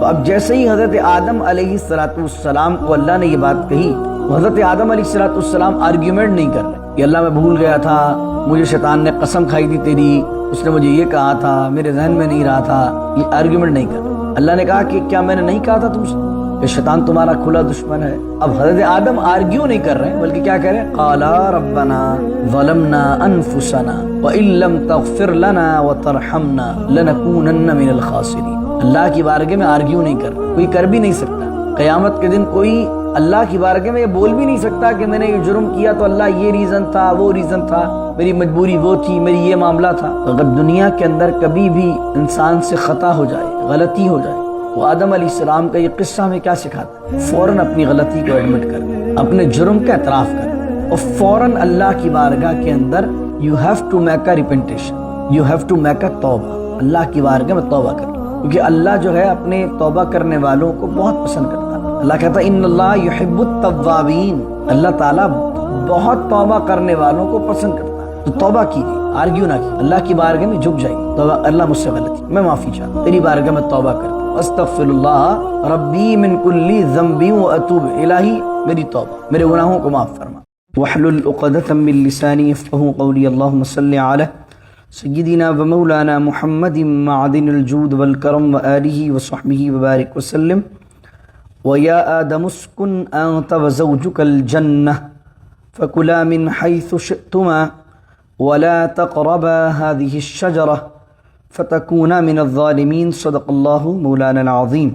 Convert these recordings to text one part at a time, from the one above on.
تو اب جیسے ہی حضرت آدم علیہ السلام کو اللہ نے یہ بات کہی، حضرت آدم علیہ السلام آرگیومنٹ نہیں کر رہے کہ اللہ میں بھول گیا تھا، مجھے شیطان نے قسم کھائی تھی تیری، اس نے مجھے یہ کہا تھا، میرے ذہن میں نہیں رہا تھا، یہ آرگیومنٹ نہیں کر رہے۔ اللہ نے کہا کہ کیا میں نے نہیں کہا تھا تم سے کہ شیطان تمہارا کھلا دشمن ہے؟ اب حضرت آدم آرگیو نہیں کر رہے بلکہ کیا کہہ رہے ہیں؟ قالا ربنا ظلمنا انفسنا وان لم تغفر لنا وترحمنا لنکونن من الخاسرین۔ اللہ کی بارگاہ میں آرگیو نہیں کر رہا، کوئی کر بھی نہیں سکتا۔ قیامت کے دن کوئی اللہ کی بارگاہ میں یہ بول بھی نہیں سکتا کہ میں نے یہ جرم کیا تو اللہ یہ ریزن تھا، وہ ریزن تھا، میری مجبوری وہ تھی، میری یہ معاملہ تھا۔ اگر دنیا کے اندر کبھی بھی انسان سے خطا ہو جائے، غلطی ہو جائے، تو آدم علیہ السلام کا یہ قصہ ہمیں کیا سکھاتا ہے؟ فوراً اپنی غلطی کو ایڈمٹ کر، اپنے جرم کا اعتراف کر، اور فوراً اللہ کی بارگاہ کے اندر you have to make a repentance, you have to make a توبہ، اللہ کی بارگاہ میں توبہ کر، کیونکہ اللہ جو ہے اپنے توبہ کرنے والوں کو بہت پسند کرتا ہے۔ اللہ کہتا ہے ان اللہ یحب التوابین، اللہ تعالیٰ بہت توبہ کرنے والوں کو پسند کرتا ہے۔ تو توبہ کیجیے، آرگیو نہ کیجیے، اللہ کی بارگاہ میں جھک جائیے، توبہ، اللہ مجھ سے غلطی، میں معافی چاہتا ہوں، تیری بارگاہ میں توبہ کرتا ہوں، استغفر اللہ ربی من کل ذنب واتوب، الہی میری توبہ، میرے گناہوں کو معاف فرما۔ واحلل عقدۃ من لسانی یفقهوا قولی، اللهم صل علی سیدنا و مولانا محمد معدن الجود والکرم وآلہ وصحبہ وبارک وسلم۔ وَيَا آدَمُ اسْكُنْ أَنْتَ وَزَوْجُكَ الْجَنَّةَ فَكُلَا مِنْ حَيْثُ شِئْتُمَا وَلَا تَقْرَبَا هَذِهِ الشَّجَرَةَ فَتَكُونَا مِنَ الظَّالِمِينَ۔ صدق اللہ مولانا العظیم۔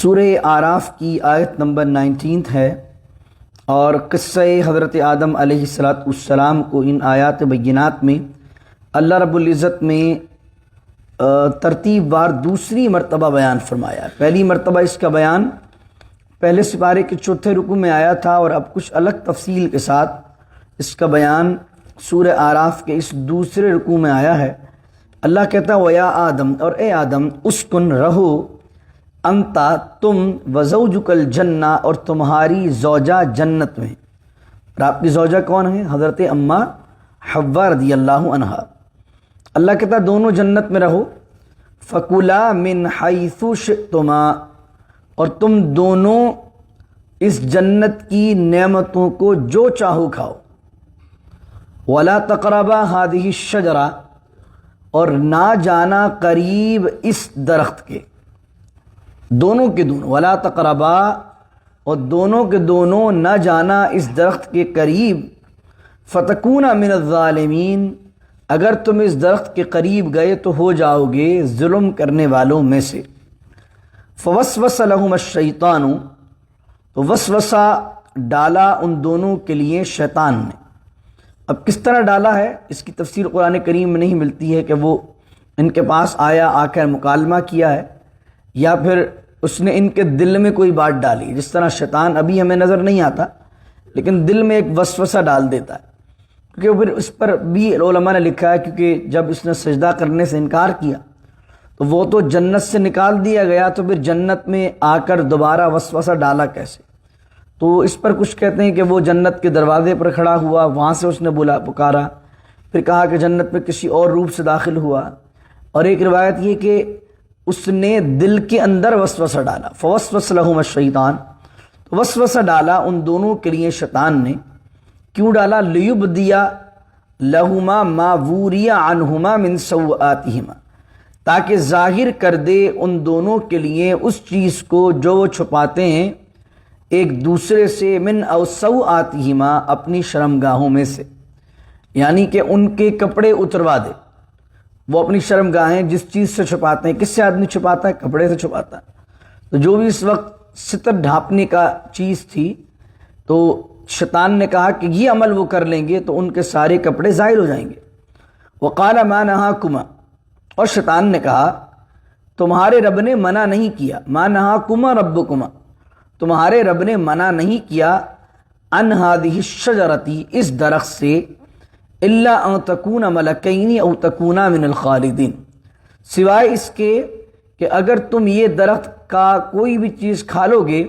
سورہ اعراف کی آیت نمبر 19 ہے، اور قصہ حضرت آدم علیہ السلام کو ان آیات بینات میں اللہ رب العزت میں ترتیب وار دوسری مرتبہ بیان فرمایا۔ پہلی مرتبہ اس کا بیان پہلے سپارے کے چوتھے رکوع میں آیا تھا، اور اب کچھ الگ تفصیل کے ساتھ اس کا بیان سورہ اعراف کے اس دوسرے رکوع میں آیا ہے۔ اللہ کہتا ہے وَيَا آدم، اور اے آدم، اسکن رہو، انتا تم، وزوجک الجنہ، اور تمہاری زوجہ جنت میں۔ اور آپ کی زوجہ کون ہے؟ حضرت اماں حوا رضی اللہ عنہا۔ اللہ کہتا ہے دونوں جنت میں رہو، فَكُلَا مِنْ حَيْثُ شِئْتُمَا، اور تم دونوں اس جنت کی نعمتوں کو جو چاہو کھاؤ، وَلَا تَقْرَبَا هَذِهِ الشَّجَرَةَ، اور نہ جانا قریب اس درخت کے، دونوں کے دونوں، وَلَا تَقْرَبَا، اور دونوں کے دونوں نہ جانا اس درخت کے قریب، فَتَكُونَ مِنَ الظَّالِمِينَ، اگر تم اس درخت کے قریب گئے تو ہو جاؤ گے ظلم کرنے والوں میں سے۔ فوسوس لہم الشیطان، تو وسوسہ ڈالا ان دونوں کے لیے شیطان نے۔ اب کس طرح ڈالا ہے اس کی تفسیر قرآن کریم میں نہیں ملتی ہے کہ وہ ان کے پاس آیا، آ کر مکالمہ کیا ہے، یا پھر اس نے ان کے دل میں کوئی بات ڈالی۔ جس طرح شیطان ابھی ہمیں نظر نہیں آتا، لیکن دل میں ایک وسوسہ ڈال دیتا ہے، کیونکہ پھر اس پر بھی علماء نے لکھا ہے کیونکہ جب اس نے سجدہ کرنے سے انکار کیا تو وہ تو جنت سے نکال دیا گیا، تو پھر جنت میں آ کر دوبارہ وسوسہ ڈالا کیسے؟ تو اس پر کچھ کہتے ہیں کہ وہ جنت کے دروازے پر کھڑا ہوا، وہاں سے اس نے پکارا، پھر کہا کہ جنت میں کسی اور روپ سے داخل ہوا، اور ایک روایت یہ کہ اس نے دل کے اندر وسوسہ ڈالا۔ فوسوس لہم الشیطان، وسوسہ ڈالا ان دونوں کے لیے شیطان نے۔ کیوں ڈالا؟ لیبدیا لہما ما ووری عنہما من سوآتہما، تاکہ ظاہر کر دے ان دونوں کے لیے اس چیز کو جو وہ چھپاتے ہیں ایک دوسرے سے، من او سوآتہما، اپنی شرمگاہوں میں سے، یعنی کہ ان کے کپڑے اتروا دے۔ وہ اپنی شرمگاہیں جس چیز سے چھپاتے ہیں، کس سے آدمی چھپاتا ہے؟ کپڑے سے چھپاتا ہے۔ تو جو بھی اس وقت ستر ڈھانپنے کا چیز تھی، تو شیطان نے کہا کہ یہ عمل وہ کر لیں گے تو ان کے سارے کپڑے ظاہر ہو جائیں گے۔ وقال ما نہاکما، اور شیطان نے کہا تمہارے رب نے منع نہیں کیا، ما نہاکما ربکما، تمہارے رب نے منع نہیں کیا، ان ہذہ الشجرۃ، اس درخت سے، الا ان تکونا ملکین او تکونا من الخالدین، سوائے اس کے کہ اگر تم یہ درخت کا کوئی بھی چیز کھا لو گے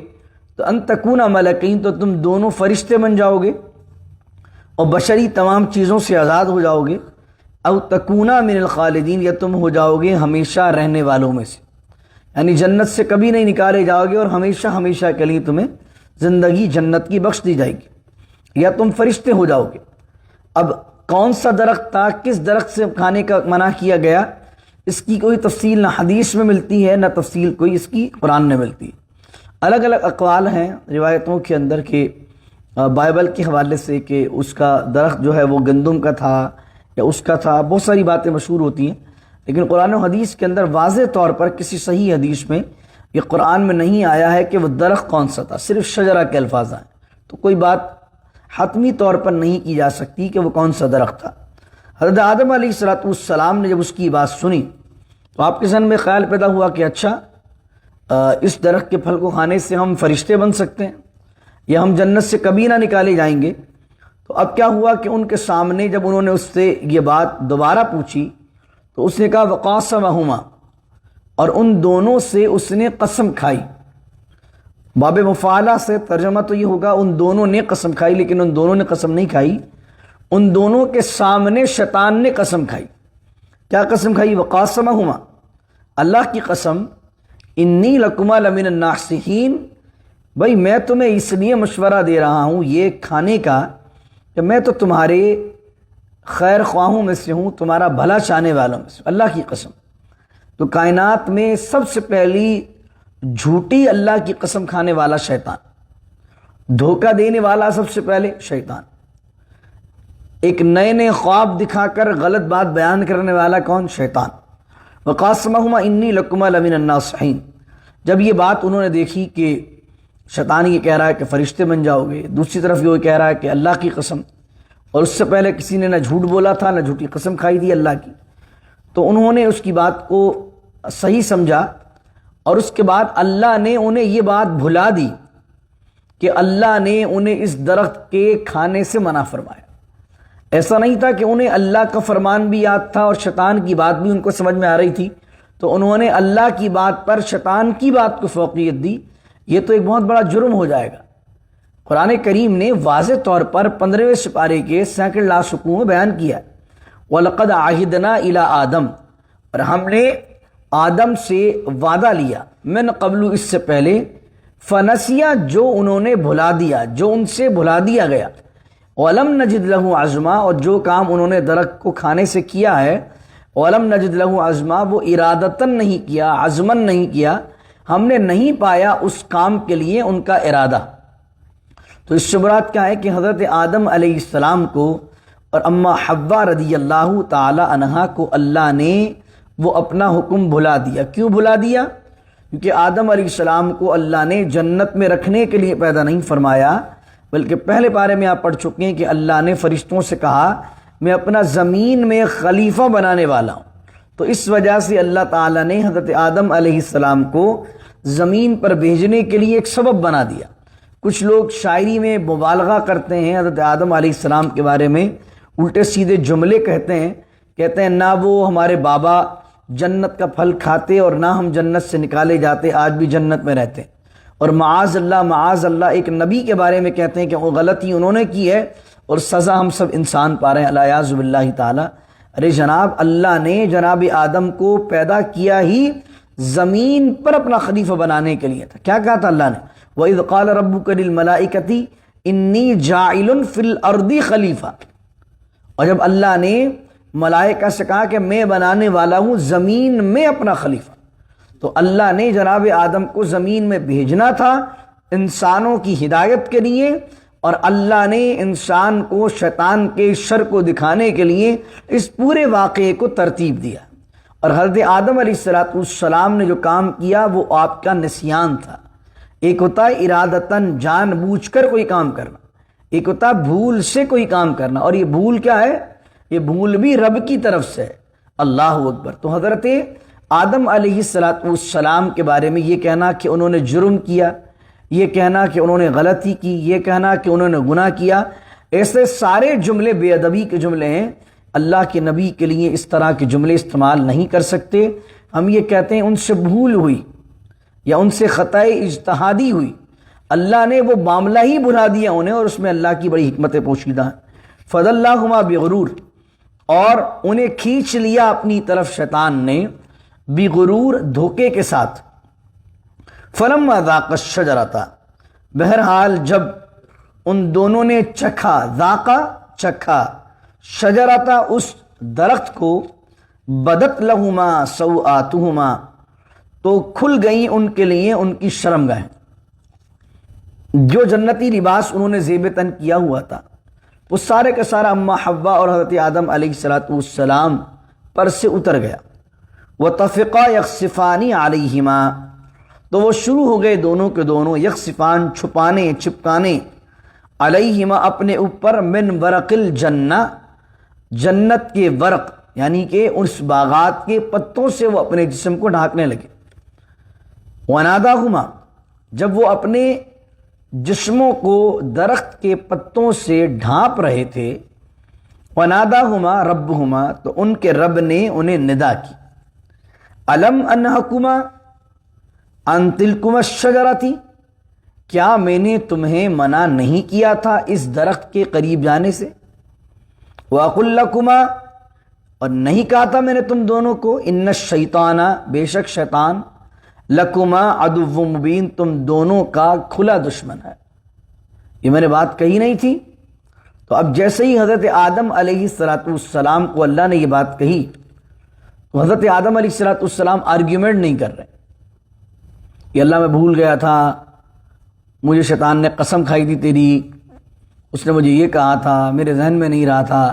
تو ان تکونا ملکین، تو تم دونوں فرشتے بن جاؤ گے اور بشری تمام چیزوں سے آزاد ہو جاؤ گے، او تکونا من الخالدین، یا تم ہو جاؤ گے ہمیشہ رہنے والوں میں سے۔ یعنی جنت سے کبھی نہیں نکالے جاؤ گے اور ہمیشہ ہمیشہ کے لیے تمہیں زندگی جنت کی بخش دی جائے گی، یا تم فرشتے ہو جاؤ گے۔ اب کون سا درخت تھا، کس درخت سے کھانے کا منع کیا گیا، اس کی کوئی تفصیل نہ حدیث میں ملتی ہے، نہ تفصیل کوئی اس کی قرآن میں ملتی ہے۔ الگ الگ اقوال ہیں روایتوں کے اندر کہ بائبل کے حوالے سے کہ اس کا درخت جو ہے وہ گندم کا تھا یا اس کا تھا، بہت ساری باتیں مشہور ہوتی ہیں، لیکن قرآن و حدیث کے اندر واضح طور پر کسی صحیح حدیث میں یہ قرآن میں نہیں آیا ہے کہ وہ درخت کون سا تھا، صرف شجرہ کے الفاظ آئے، تو کوئی بات حتمی طور پر نہیں کی جا سکتی کہ وہ کون سا درخت تھا۔ حضرت آدم علیہ السلام نے جب اس کی بات سنی تو آپ کے ذہن میں خیال پیدا ہوا کہ اچھا اس درخت کے پھل کو کھانے سے ہم فرشتے بن سکتے ہیں یا ہم جنت سے کبھی نہ نکالے جائیں گے۔ تو اب کیا ہوا کہ ان کے سامنے جب انہوں نے اس سے یہ بات دوبارہ پوچھی تو اس نے کہا وقاسمہما، اور ان دونوں سے اس نے قسم کھائی۔ باب مفعلہ سے ترجمہ تو یہ ہوگا ان دونوں نے قسم کھائی، لیکن ان دونوں نے قسم نہیں کھائی، ان دونوں کے سامنے شیطان نے قسم کھائی۔ کیا قسم کھائی؟ وقاسمہما، اللہ کی قسم، انی لکما لمن الناصحین، بھائی میں تمہیں اس لیے مشورہ دے رہا ہوں یہ کھانے کا کہ میں تو تمہارے خیر خواہوں میں سے ہوں، تمہارا بھلا چاہنے والوں میں سے، اللہ کی قسم۔ تو کائنات میں سب سے پہلی جھوٹی اللہ کی قسم کھانے والا شیطان، دھوکہ دینے والا سب سے پہلے شیطان، ایک نئے نئے خواب دکھا کر غلط بات بیان کرنے والا کون؟ شیطان۔ وقاسمہما انی لکما لمن الناصحین، جب یہ بات انہوں نے دیکھی کہ شیطان یہ کہہ رہا ہے کہ فرشتے بن جاؤ گے، دوسری طرف یہ کہہ رہا ہے کہ اللہ کی قسم، اور اس سے پہلے کسی نے نہ جھوٹ بولا تھا نہ جھوٹی قسم کھائی تھی اللہ کی، تو انہوں نے اس کی بات کو صحیح سمجھا، اور اس کے بعد اللہ نے انہیں یہ بات بھلا دی کہ اللہ نے انہیں اس درخت کے کھانے سے منع فرمایا۔ ایسا نہیں تھا کہ انہیں اللہ کا فرمان بھی یاد تھا اور شیطان کی بات بھی ان کو سمجھ میں آ رہی تھی، تو انہوں نے اللہ کی بات پر شیطان کی بات کو فوقیت دی، یہ تو ایک بہت بڑا جرم ہو جائے گا۔ قرآن کریم نے واضح طور پر 15ویں سپارے کے سیکنڈ لاسٹ رکوع میں بیان کیا، وَلَقَدْ عَهِدْنَا إِلَىٰ آدم، اور ہم نے آدم سے وعدہ لیا، من قبل، اس سے پہلے، فنسیا، جو انہوں نے بھلا دیا، جو ان سے بھلا دیا گیا، وَلَمْ نَجِدْ لَهُ عَزْمًا، اور جو کام انہوں نے درخت کو کھانے سے کیا ہے، وَلَمْ نَجِدْ لَهُ عَزْمًا، وہ ارادتاً نہیں کیا، عزماً نہیں کیا، ہم نے نہیں پایا اس کام کے لیے ان کا ارادہ۔ تو اس سے مراد کیا ہے کہ حضرت آدم علیہ السلام کو اور اما حوا رضی اللہ تعالی عنہا کو اللہ نے وہ اپنا حکم بھلا دیا۔ کیوں بھلا دیا؟ کیونکہ آدم علیہ السلام کو اللہ نے جنت میں رکھنے کے لیے پیدا نہیں فرمایا، بلکہ پہلے پارے میں آپ پڑھ چکے ہیں کہ اللہ نے فرشتوں سے کہا میں اپنا زمین میں خلیفہ بنانے والا ہوں، تو اس وجہ سے اللہ تعالیٰ نے حضرت آدم علیہ السلام کو زمین پر بھیجنے کے لیے ایک سبب بنا دیا۔ کچھ لوگ شاعری میں مبالغہ کرتے ہیں حضرت آدم علیہ السلام کے بارے میں، الٹے سیدھے جملے کہتے ہیں نہ وہ ہمارے بابا جنت کا پھل کھاتے اور نہ ہم جنت سے نکالے جاتے، آج بھی جنت میں رہتے، اور معاذ اللہ ایک نبی کے بارے میں کہتے ہیں کہ وہ غلطی انہوں نے کی ہے اور سزا ہم سب انسان پا رہے ہیں، الیاذ باللہ تعالی۔ ارے جناب، اللہ نے جناب آدم کو پیدا کیا ہی زمین پر اپنا خلیفہ بنانے کے لیے تھا۔ کیا کہا تھا اللہ نے؟ وَإِذْ قَالَ رَبُّكَ لِلْمَلَائِكَةِ إِنِّي جَاعِلٌ فِي الْأَرْضِ خلیفہ، اور جب اللہ نے ملائکہ سے کہا کہ میں بنانے والا ہوں زمین میں اپنا خلیفہ، تو اللہ نے جناب آدم کو زمین میں بھیجنا تھا انسانوں کی ہدایت کے لیے، اور اللہ نے انسان کو شیطان کے شر کو دکھانے کے لیے اس پورے واقعے کو ترتیب دیا۔ اور حضرت آدم علیہ السلام نے جو کام کیا وہ آپ کا نسیان تھا۔ ایک ہوتا ہے ارادتاً جان بوجھ کر کوئی کام کرنا، ایک ہوتا ہے بھول سے کوئی کام کرنا، اور یہ بھول کیا ہے؟ یہ بھول بھی رب کی طرف سے ہے۔ اللہ اکبر۔ تو حضرت آدم علیہ السلام کے بارے میں یہ کہنا کہ انہوں نے جرم کیا، یہ کہنا کہ انہوں نے غلطی کی، یہ کہنا کہ انہوں نے گناہ کیا، ایسے سارے جملے بے ادبی کے جملے ہیں۔ اللہ کے نبی کے لیے اس طرح کے جملے استعمال نہیں کر سکتے۔ ہم یہ کہتے ہیں ان سے بھول ہوئی یا ان سے خطأ اجتہادی ہوئی، اللہ نے وہ معاملہ ہی بھلا دیا انہیں، اور اس میں اللہ کی بڑی حکمتیں پوشیدہ ہیں۔ فَضَلَّاهُمَا بِغُرُورٍ، اور انہیں کھینچ لیا اپنی طرف شیطان نے، بغرور، دھوکے کے ساتھ، فلما ذاق الشجرۃ، بہرحال جب ان دونوں نے چکھا، ذاقا چکھا، شجرۃ اس درخت کو، بدت لہما سوآتہما تو کھل گئیں ان کے لیے ان کی شرمگاہیں۔ جو جنتی لباس انہوں نے زیب تن کیا ہوا تھا وہ سارے کا سارا اما حوا اور حضرت آدم علیہ السلام پر سے اتر گیا۔ وطفقا یخصفان علیہما، تو وہ شروع ہو گئے دونوں کے دونوں، یخصفان چھپانے چپکانے، علیہما اپنے اوپر، من ورق الجنہ جنت کے ورق یعنی کہ اس باغات کے پتوں سے وہ اپنے جسم کو ڈھانکنے لگے۔ وناداہما، جب وہ اپنے جسموں کو درخت کے پتوں سے ڈھانپ رہے تھے، وناداہما ربہما، تو ان کے رب نے انہیں ندا کی، الم انہکما ان تلکما الشجرۃ، کیا میں نے تمہیں منع نہیں کیا تھا اس درخت کے قریب جانے سے؟ وَأَقُلْ لَكُمَا، اور نہیں کہا تھا میں نے تم دونوں کو، ان الشیطان، بے شک شیطان، لکما عدو مبین، تم دونوں کا کھلا دشمن ہے۔ یہ میں نے بات کہی نہیں تھی؟ تو اب جیسے ہی حضرت آدم علیہ السلام کو اللہ نے یہ بات کہی تو حضرت آدم علیہ السلام آرگیومنٹ نہیں کر رہے کہ اللہ میں بھول گیا تھا، مجھے شیطان نے قسم کھائی تھی تیری، اس نے مجھے یہ کہا تھا، میرے ذہن میں نہیں رہا تھا،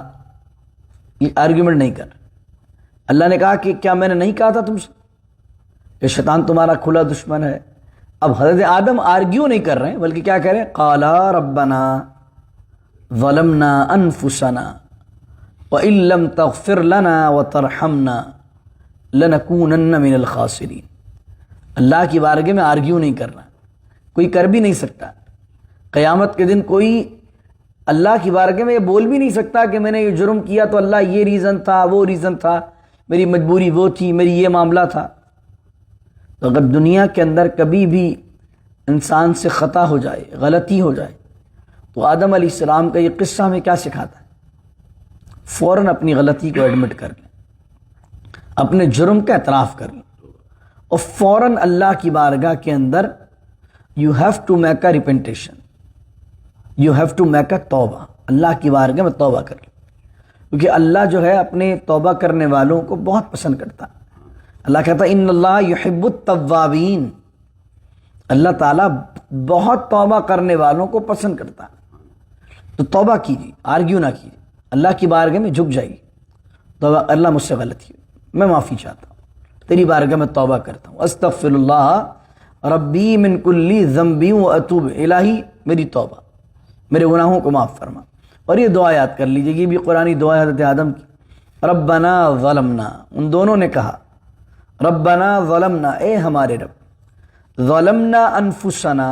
یہ آرگیومنٹ نہیں کر رہے۔ اللہ نے کہا کہ کیا میں نے نہیں کہا تھا تم سے کہ شیطان تمہارا کھلا دشمن ہے؟ اب حضرت آدم آرگیو نہیں کر رہے ہیں بلکہ کیا کہہ رہے ہیں، قالا ربنا ظلمنا انفسنا وان لم تغفر لنا وترحمنا لنکونن من الخاسرین۔ اللہ کی بارگاہ میں آرگیو نہیں کرنا، کوئی کر بھی نہیں سکتا۔ قیامت کے دن کوئی اللہ کی بارگاہ میں یہ بول بھی نہیں سکتا کہ میں نے یہ جرم کیا تو اللہ یہ ریزن تھا، وہ ریزن تھا، میری مجبوری وہ تھی، میری یہ معاملہ تھا۔ تو اگر دنیا کے اندر کبھی بھی انسان سے خطا ہو جائے، غلطی ہو جائے، تو آدم علیہ السلام کا یہ قصہ ہمیں کیا سکھاتا ہے؟ فوراً اپنی غلطی کو ایڈمٹ کر لیں، اپنے جرم کا اعتراف کر لیں، اور فوراً اللہ کی بارگاہ کے اندر you have to make a repentance, you have to make a توبہ، اللہ کی بارگاہ میں توبہ کر لیں، کیونکہ اللہ جو ہے اپنے توبہ کرنے والوں کو بہت پسند کرتا ہے۔ اللہ کہتا ہے ان اللہ یحب التوابین، اللہ تعالیٰ بہت توبہ کرنے والوں کو پسند کرتا ہے۔ تو توبہ کیجیے، آرگیو نہ کیجیے، اللہ کی بارگاہ میں جھک جائیے، توبہ، اللہ مجھ سے غلطی ہوئی، میں معافی چاہتا ہوں، تیری بارگاہ میں توبہ کرتا ہوں، استغفر اللہ ربی من کل ذنب واتوب، الہی میری توبہ، میرے گناہوں کو معاف فرما۔ اور یہ دعا یاد کر لیجیے، یہ بھی قرآنی دعا ہے حضرت آدم کی، ربنا ظلمنا، ان دونوں نے کہا ربنا ظلمنا، اے ہمارے رب، ظلمنا انفسنا،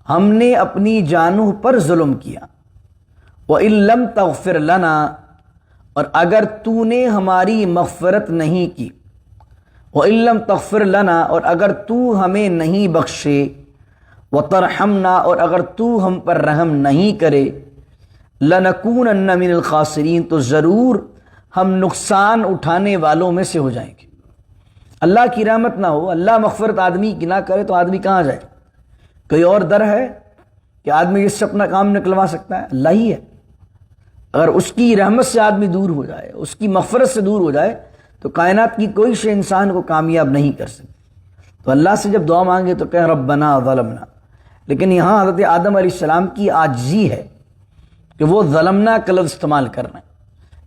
ہم نے اپنی جانوں پر ظلم کیا، وَإِن لَّمْ تَغْفِرْ لَنَا، اور اگر تو نے ہماری مغفرت نہیں کی، وَإِن لَّمْ تَغْفِرْ لَنَا، اور اگر تو ہمیں نہیں بخشے، وَتَرْحَمْنَا، اور اگر تو ہم پر رحم نہیں کرے، لَنَكُونَنَّ مِنَ الْخَاسِرِينَ، تو ضرور ہم نقصان اٹھانے والوں میں سے ہو جائیں گے۔ اللہ کی رحمت نہ ہو، اللہ مغفرت آدمی کی نہ کرے تو آدمی کہاں جائے؟ کوئی اور در ہے کہ آدمی اس سے اپنا کام نکلوا سکتا ہے؟ اللہ ہی ہے۔ اگر اس کی رحمت سے آدمی دور ہو جائے، اس کی مغفرت سے دور ہو جائے، تو کائنات کی کوئی شے انسان کو کامیاب نہیں کر سکتی۔ تو اللہ سے جب دعا مانگے تو کہہ ربنا ظلمنا، لیکن یہاں حضرت آدم علیہ السلام کی عاجزی ہے کہ وہ ظلمنا کا لفظ استعمال کر رہے ہیں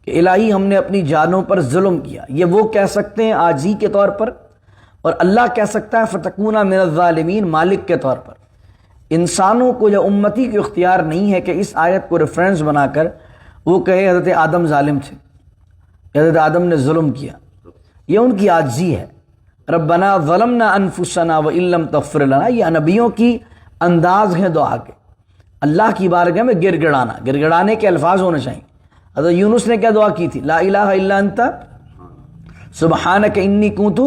کہ الہی ہم نے اپنی جانوں پر ظلم کیا۔ یہ وہ کہہ سکتے ہیں عاجزی کے طور پر، اور اللہ کہہ سکتا ہے فتکونا من الظالمین، مالک کے طور پر۔ انسانوں کو یا امتی کو اختیار نہیں ہے کہ اس آیت کو ریفرنس بنا کر وہ کہے حضرت آدم ظالم تھے، حضرت آدم نے ظلم کیا۔ یہ ان کی عاجزی ہے، ربنا ظلمنا انفسنا وان لم تغفر لنا، یہ نبیوں کی انداز ہیں دعا کے، اللہ کی بارگاہ میں گر گڑانا، گر گڑانے کے الفاظ ہونے چاہیے۔ حضرت یونس نے کیا دعا کی تھی؟ لا الہ الا انت سبحانک انی کنت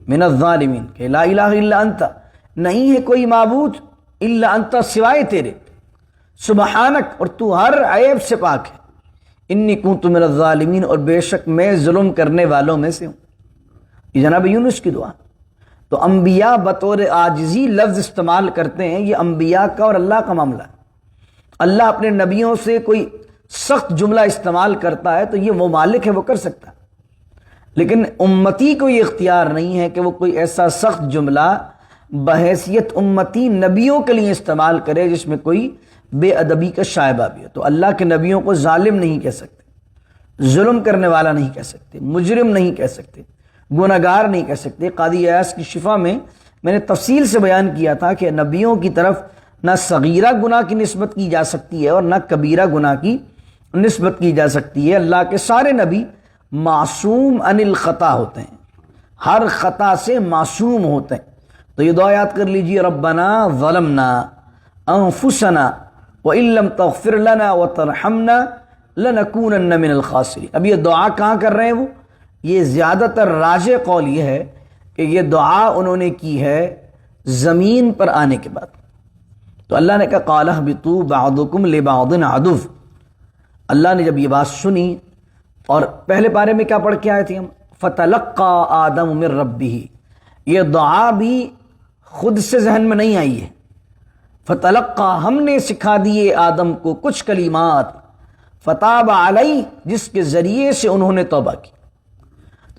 من الظالمین، کہ لا الہ الا انت، نہیں ہے کوئی معبود الا انت، سوائے تیرے، سبحانک، اور تو ہر عیب سے پاک ہے، انی کنت من الظالمین، اور بے شک میں ظلم کرنے والوں میں سے ہوں۔ یہ جناب یونس کی دعا۔ تو انبیاء بطور عاجزی لفظ استعمال کرتے ہیں، یہ انبیاء کا اور اللہ کا معاملہ ہے۔ اللہ اپنے نبیوں سے کوئی سخت جملہ استعمال کرتا ہے تو یہ وہ مالک ہے، وہ کر سکتا ہے، لیکن امتی کو یہ اختیار نہیں ہے کہ وہ کوئی ایسا سخت جملہ بحیثیت امتی نبیوں کے لیے استعمال کرے جس میں کوئی بے ادبی کا شائبہ بھی ہے۔ تو اللہ کے نبیوں کو ظالم نہیں کہہ سکتے، ظلم کرنے والا نہیں کہہ سکتے، مجرم نہیں کہہ سکتے، گناہگار نہیں کہہ سکتے۔ قاضی ایاز کی شفا میں نے تفصیل سے بیان کیا تھا کہ نبیوں کی طرف نہ صغیرہ گناہ کی نسبت کی جا سکتی ہے اور نہ کبیرہ گناہ کی نسبت کی جا سکتی ہے۔ اللہ کے سارے نبی معصوم عن الخطا ہوتے ہیں، ہر خطا سے معصوم ہوتے ہیں۔ تو یہ دعا یاد کر لیجئے، ربنا ظلمنا انفسنا وان لم تغفر لنا وترحمنا لنکونن من الخاسرین۔ اب یہ دعا کہاں کر رہے ہیں وہ؟ یہ زیادہ تر راجح قول یہ ہے کہ یہ دعا انہوں نے کی ہے زمین پر آنے کے بعد۔ تو اللہ نے کہا قال اهبطوا بعضکم لبعض عدو۔ اللہ نے جب یہ بات سنی، اور پہلے پارے میں کیا پڑھ کے آئے تھے ہم؟ فتلقى آدم من ربہ۔ یہ دعا بھی خود سے ذہن میں نہیں آئی ہے، فتلقى ہم نے سکھا دیے آدم کو کچھ کلمات، فتاب علیہ جس کے ذریعے سے انہوں نے توبہ کی۔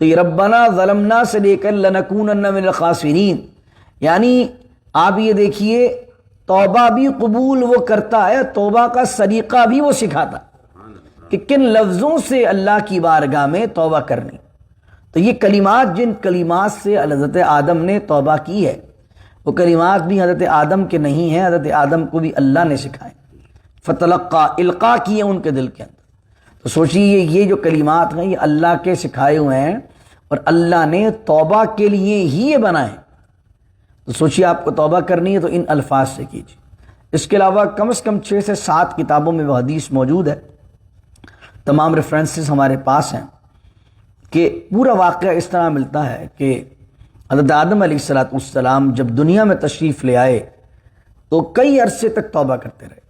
تو یہ ربنا ظلمنا سے لے کر لنکونن من الخاسرین، یعنی آپ یہ دیکھیے توبہ بھی قبول وہ کرتا ہے، توبہ کا سلیقہ بھی وہ سکھاتا کہ کن لفظوں سے اللہ کی بارگاہ میں توبہ کرنی۔ تو یہ کلمات، جن کلمات سے حضرت آدم نے توبہ کی ہے، وہ کلمات بھی حضرت آدم کے نہیں ہیں، حضرت آدم کو بھی اللہ نے سکھائے۔ فتلقى القا کیے ان کے دل کے اندر۔ تو سوچیے یہ جو کلمات ہیں یہ اللہ کے سکھائے ہوئے ہیں اور اللہ نے توبہ کے لیے ہی یہ بنائے۔ تو سوچیے آپ کو توبہ کرنی ہے تو ان الفاظ سے کیجیے۔ اس کے علاوہ کم از کم 6 سے 7 کتابوں میں وہ حدیث موجود ہے، تمام ریفرنسز ہمارے پاس ہیں، کہ پورا واقعہ اس طرح ملتا ہے کہ حضرت آدم علیہ السلام جب دنیا میں تشریف لے آئے تو کئی عرصے تک توبہ کرتے رہے۔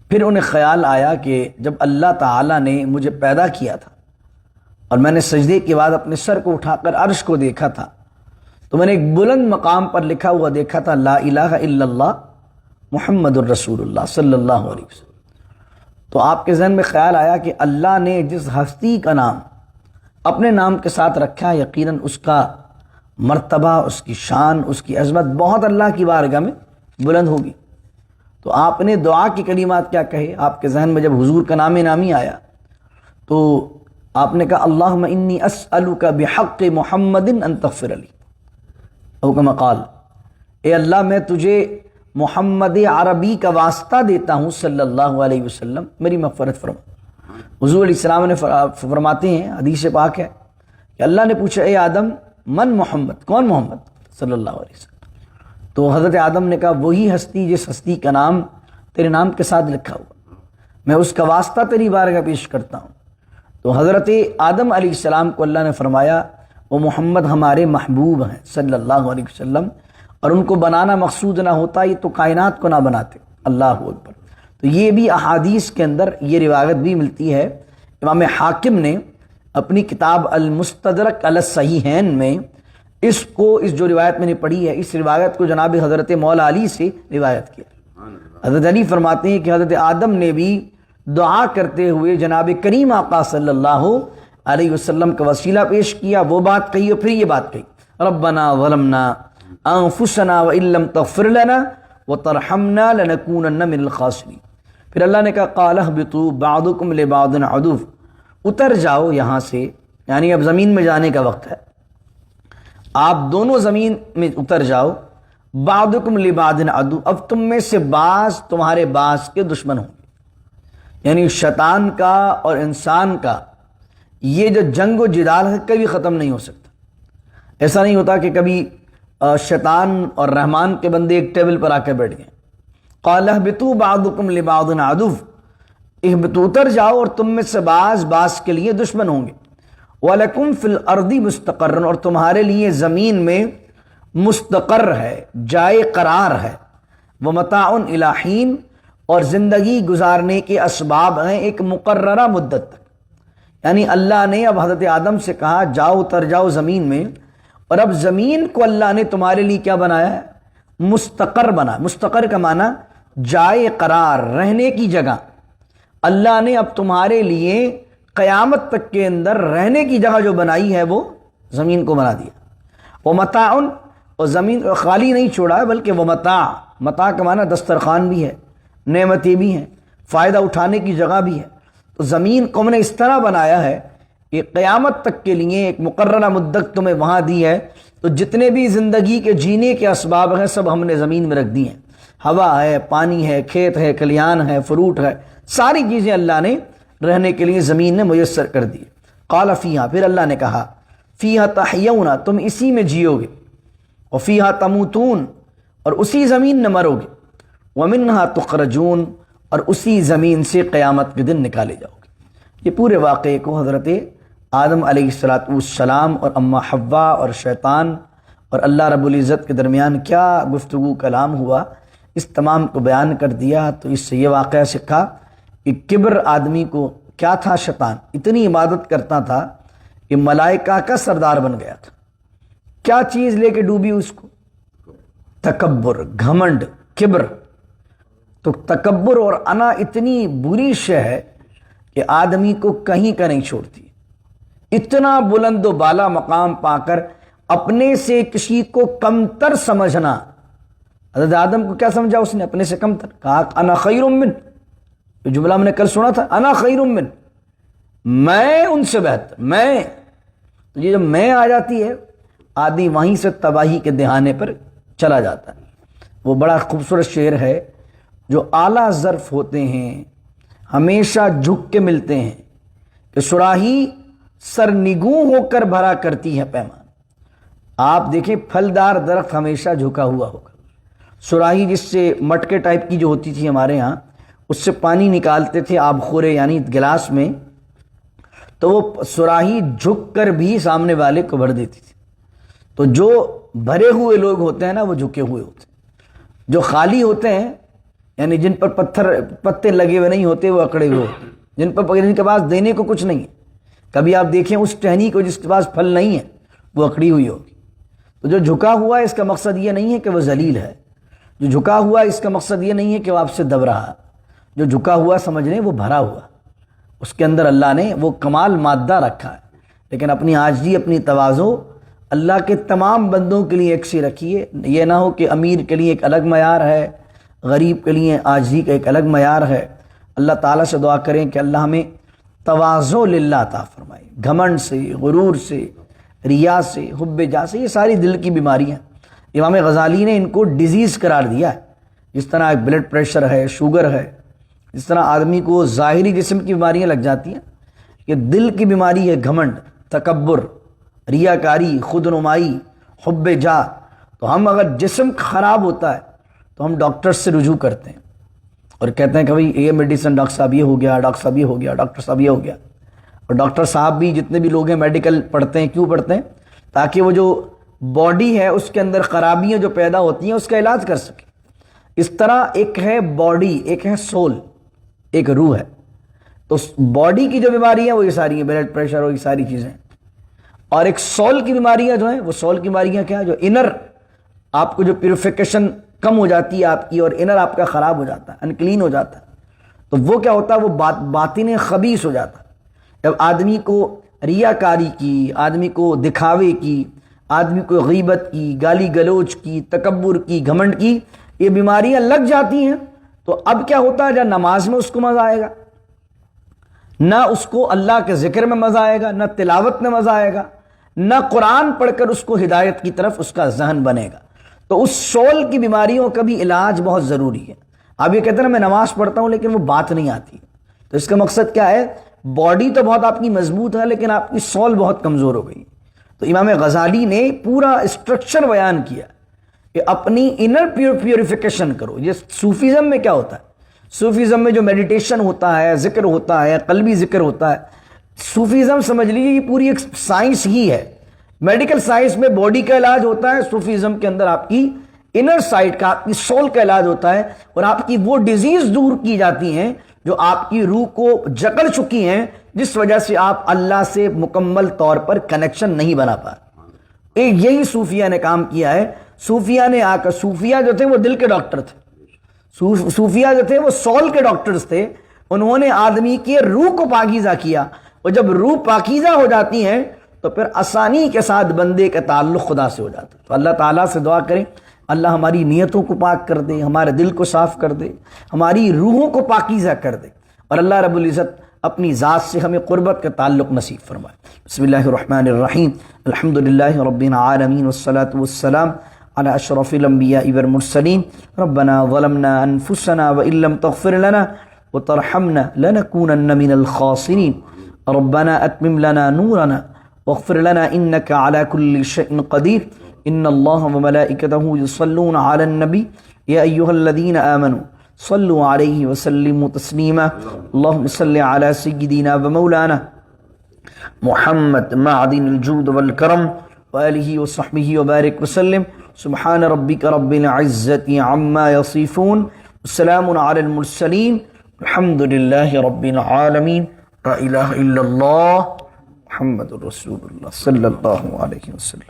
پھر انہیں خیال آیا کہ جب اللہ تعالیٰ نے مجھے پیدا کیا تھا اور میں نے سجدے کے بعد اپنے سر کو اٹھا کر عرش کو دیکھا تھا تو میں نے ایک بلند مقام پر لکھا ہوا دیکھا تھا، لا الہ الا اللہ محمد الرسول اللہ صلی اللہ علیہ وسلم۔ تو آپ کے ذہن میں خیال آیا کہ اللہ نے جس ہستی کا نام اپنے نام کے ساتھ رکھا ہے، یقیناً اس کا مرتبہ، اس کی شان، اس کی عظمت بہت اللہ کی بارگاہ میں بلند ہوگی۔ تو آپ نے دعا کی کلمات کیا کہے؟ آپ کے ذہن میں جب حضور کا نام نامی آیا تو آپ نے کہا اللہم انی اسألک بحق محمد ان تغفر لی، او کما قال، اے اللہ میں تجھے محمد عربی کا واسطہ دیتا ہوں صلی اللہ علیہ وسلم، میری مغفرت فرما۔ حضور علیہ السلام نے فرماتے ہیں، حدیث پاک ہے کہ اللہ نے پوچھا اے آدم من محمد، کون محمد صلی اللہ علیہ وسلم؟ تو حضرت آدم نے کہا وہی ہستی جس ہستی کا نام تیرے نام کے ساتھ لکھا ہوا، میں اس کا واسطہ تیری بارگاہ پیش کرتا ہوں۔ تو حضرت آدم علیہ السلام کو اللہ نے فرمایا وہ محمد ہمارے محبوب ہیں صلی اللہ علیہ وسلم، اور ان کو بنانا مقصود نہ ہوتا یہ تو کائنات کو نہ بناتے۔ اللہ اکبر۔ تو یہ بھی احادیث کے اندر یہ روایت بھی ملتی ہے۔ امام حاکم نے اپنی کتاب المستدرک علی الصحیحین میں اس جو روایت میں نے پڑھی ہے، اس روایت کو جناب حضرت مولا علی سے روایت کیا۔ حضرت علی فرماتے ہیں کہ حضرت آدم نے بھی دعا کرتے ہوئے جناب کریم آقا صلی اللہ علیہ وسلم کا وسیلہ پیش کیا، وہ بات کہی اور پھر یہ بات کہی، ربنا ظلمنا انفسنا وان لم تغفر لنا وترحمنا لنکونن من الخاسرین۔ پھر اللہ نے کہا قال اهبطوا بعضکم لبعض عدو، اتر جاؤ یہاں سے، یعنی اب زمین میں جانے کا وقت ہے، آپ دونوں زمین میں اتر جاؤ، بعضکم لبعض عدو، اب تم میں سے بعض تمہارے بعض کے دشمن ہوں گے۔ یعنی شیطان کا اور انسان کا یہ جو جنگ و جدال ہے کبھی ختم نہیں ہو سکتا۔ ایسا نہیں ہوتا کہ کبھی شیطان اور رحمان کے بندے ایک ٹیبل پر آ کے بیٹھ گئے۔ قال اهبطوا بعضکم لبعض عدو، اهبطوا اتر جاؤ اور تم میں سے بعض کے لیے دشمن ہوں گے۔ وَلَكُمْ فِي الْأَرْضِ مُسْتَقَرٌ، اور تمہارے لیے زمین میں مستقر ہے، جائے قرار ہے، وَمَتَاعٌ إِلَىٰ حِينٍ، اور زندگی گزارنے کے اسباب ہیں ایک مقررہ مدت تک۔ یعنی اللہ نے اب حضرت آدم سے کہا جاؤ اتر جاؤ زمین میں، اور اب زمین کو اللہ نے تمہارے لیے کیا بنایا ہے؟ مستقر بنا. مستقر کا معنی جائے قرار، رہنے کی جگہ. اللہ نے اب تمہارے لیے قیامت تک کے اندر رہنے کی جگہ جو بنائی ہے وہ زمین کو بنا دیا. وہ متاعن، اور زمین خالی نہیں چھوڑا ہے بلکہ وہ متاع کا معنی دسترخوان بھی ہے، نعمتیں بھی ہیں، فائدہ اٹھانے کی جگہ بھی ہے. تو زمین کو ہم نے اس طرح بنایا ہے کہ قیامت تک کے لیے ایک مقررہ مدت تمہیں وہاں دی ہے. تو جتنے بھی زندگی کے جینے کے اسباب ہیں سب ہم نے زمین میں رکھ دی ہیں. ہوا ہے، پانی ہے، کھیت ہے، کھلیان ہے، فروٹ ہے، ساری چیزیں اللہ نے رہنے کے لیے زمین نے میسر کر دی. قال فیہا، پھر اللہ نے کہا فیہا تحیون، تم اسی میں جیو گے، وفیہا تموتون، اور اسی زمین میں مرو گے، ومنہا تخرجون، اور اسی زمین سے قیامت کے دن نکالے جاؤ گے. یہ پورے واقعے کو حضرت آدم علیہ السلام اور اما حوا اور شیطان اور اللہ رب العزت کے درمیان کیا گفتگو کلام ہوا، اس تمام کو بیان کر دیا. تو اس سے یہ واقعہ سکھا کہ کبر آدمی کو کیا تھا. شیطان اتنی عبادت کرتا تھا کہ ملائکہ کا سردار بن گیا تھا. کیا چیز لے کے ڈوبی اس کو؟ تکبر، گھمنڈ، کبر. تو تکبر اور انا اتنی بری شے ہے کہ آدمی کو کہیں کا نہیں چھوڑتی. اتنا بلند و بالا مقام پا کر اپنے سے کسی کو کمتر سمجھنا. حضرت آدم کو کیا سمجھا اس نے؟ اپنے سے کمتر. کہا انا خیر من، یہ جملہ ہم نے کل سنا تھا، انا خیر من، میں ان سے بہتر، میں. تو یہ جب میں آ جاتی ہے آدمی وہیں سے تباہی کے دہانے پر چلا جاتا ہے. وہ بڑا خوبصورت شعر ہے، جو اعلیٰ ظرف ہوتے ہیں ہمیشہ جھک کے ملتے ہیں، کہ صراحی سرنگوں ہو کر بھرا کرتی ہے پیمان. آپ دیکھیں پھلدار درخت ہمیشہ جھکا ہوا ہوگا. صراحی جس سے مٹکے ٹائپ کی جو ہوتی تھی ہمارے ہاں، اس سے پانی نکالتے تھے آب خورے یعنی گلاس میں، تو وہ صراحی جھک کر بھی سامنے والے کو بھر دیتی تھی. تو جو بھرے ہوئے لوگ ہوتے ہیں نا وہ جھکے ہوئے ہوتے ہیں، جو خالی ہوتے ہیں یعنی جن پر پتے لگے ہوئے نہیں ہوتے وہ اکڑے ہوئے ہوتے ہیں، جن کے پاس دینے کو کچھ نہیں ہے. کبھی آپ دیکھیں اس ٹہنی کو جس کے پاس پھل نہیں ہے وہ اکڑی ہوئی ہوگی. تو جو جھکا ہوا ہے اس کا مقصد یہ نہیں ہے کہ وہ ذلیل ہے، جو جھکا ہوا ہے اس کا مقصد یہ نہیں ہے کہ وہ آپ سے دب رہا. جو جھکا ہوا سمجھ لیں وہ بھرا ہوا، اس کے اندر اللہ نے وہ کمال مادہ رکھا ہے. لیکن اپنی عاجزی، اپنی تواضع اللہ کے تمام بندوں کے لیے ایک سی رکھیے. یہ نہ ہو کہ امیر کے لیے ایک الگ معیار ہے، غریب کے لیے عاجزی کا ایک الگ معیار ہے. اللہ تعالیٰ سے دعا کریں کہ اللہ ہمیں تواضع للہ عطا فرمائے. گھمنڈ سے، غرور سے، ریا سے، حب جاہ سے، یہ ساری دل کی بیماریاں امام غزالی نے ان کو ڈیزیز قرار دیا ہے. جس طرح ایک بلڈ پریشر ہے، شوگر ہے، جس طرح آدمی کو ظاہری جسم کی بیماریاں لگ جاتی ہیں، یہ دل کی بیماری ہے. گھمنڈ، تکبر، ریاکاری، خود نمائی، حب جاہ. تو ہم اگر جسم خراب ہوتا ہے تو ہم ڈاکٹر سے رجوع کرتے ہیں اور کہتے ہیں کہ بھائی یہ میڈیسن، ڈاکٹر صاحب یہ ہو گیا، ڈاکٹر صاحب یہ ہو گیا، ڈاکٹر صاحب یہ ہو گیا. اور ڈاکٹر صاحب بھی جتنے بھی لوگ ہیں میڈیکل پڑھتے ہیں، کیوں پڑھتے ہیں؟ تاکہ وہ جو باڈی ہے اس کے اندر خرابیاں جو پیدا ہوتی ہیں اس کا علاج کر سکے. اس طرح ایک ہے باڈی، ایک ہے سول، ایک روح ہے. تو باڈی کی جو بیماری ہیں وہ یہ ساری ہیں، بلڈ پریشر اور یہ ساری چیزیں. اور ایک سول کی بیماریاں جو ہیں، وہ سول کی بیماریاں کیا ہے؟ جو انر آپ کو جو پیوریفیکیشن کم ہو جاتی ہے آپ کی، اور انر آپ کا خراب ہو جاتا ہے، انکلین ہو جاتا ہے. تو وہ کیا ہوتا ہے؟ وہ باطن خبیث ہو جاتا ہے. جب آدمی کو ریاکاری کی، آدمی کو دکھاوے کی، آدمی کو غیبت کی، گالی گلوچ کی، تکبر کی، گھمنڈ کی یہ بیماریاں لگ جاتی ہیں، تو اب کیا ہوتا ہے؟ جب نماز میں اس کو مزہ آئے گا، نہ اس کو اللہ کے ذکر میں مزہ آئے گا، نہ تلاوت میں مزہ آئے گا، نہ قرآن پڑھ کر اس کو ہدایت کی طرف اس کا ذہن بنے گا. تو اس سول کی بیماریوں کا بھی علاج بہت ضروری ہے. اب یہ کہتے ہیں میں نماز پڑھتا ہوں لیکن وہ بات نہیں آتی. تو اس کا مقصد کیا ہے؟ باڈی تو بہت آپ کی مضبوط ہے لیکن آپ کی سول بہت کمزور ہو گئی. تو امام غزالی نے پورا اسٹرکچر بیان کیا کہ اپنی انر پیوریفیکیشن کرو. یہ صوفیزم میں کیا ہوتا ہے؟ صوفیزم میں جو میڈیٹیشن ہوتا ہے، ذکر ہوتا ہے، قلبی ذکر ہوتا ہے، صوفیزم سمجھ لیجیے یہ پوری ایک سائنس ہی ہے. میڈیکل سائنس میں باڈی کا علاج ہوتا ہے، صوفیزم کے اندر آپ کی انر سائڈ کا، آپ کی سول کا علاج ہوتا ہے، اور آپ کی وہ ڈیزیز دور کی جاتی ہیں جو آپ کی روح کو جکڑ چکی ہیں، جس وجہ سے آپ اللہ سے مکمل طور پر کنیکشن نہیں بنا پا. یہی صوفیہ نے کام کیا ہے. صوفیہ نے آ کر، صوفیہ جو تھے وہ دل کے ڈاکٹر تھے، صوفیہ جو تھے وہ سول کے ڈاکٹرز تھے. انہوں نے آدمی کی روح کو پاکیزہ کیا، اور جب روح پاکیزہ ہو جاتی ہے تو پھر آسانی کے ساتھ بندے کا تعلق خدا سے ہو جاتا ہے. تو اللہ تعالیٰ سے دعا کریں اللہ ہماری نیتوں کو پاک کر دے، ہمارے دل کو صاف کر دے، ہماری روحوں کو پاکیزہ کر دے، اور اللہ رب العزت اپنی ذات سے ہمیں قربت کا تعلق نصیب فرمائے. بسم اللہ الرحمن الرحیم. الحمدللہ رب العالمین والصلاة والسلام على اشرف الانبیاء والمرسلین. ربنا ظلمنا انفسنا وان لم تغفر لنا وترحمنا لنكونن من الخاسرین. ربنا اتمم لنا نورنا واغفر لنا انك على كل شيء قدیر. ان اللہ وملائکتہ یصلون علی النبی یا ایہا الذین آمنوا صلوا علیہ وسلموا تسلیما. اللہم صل علی سیدنا ومولانا محمد معدن الجود والکرم وآلہ وصحبہ وبارک وسلم. سبحان ربک رب العزت عما یصفون والسلام علی المرسلین الحمد للہ رب العالمین. لا الہ الا اللہ محمد رسول اللہ صلی اللہ علیہ وسلم.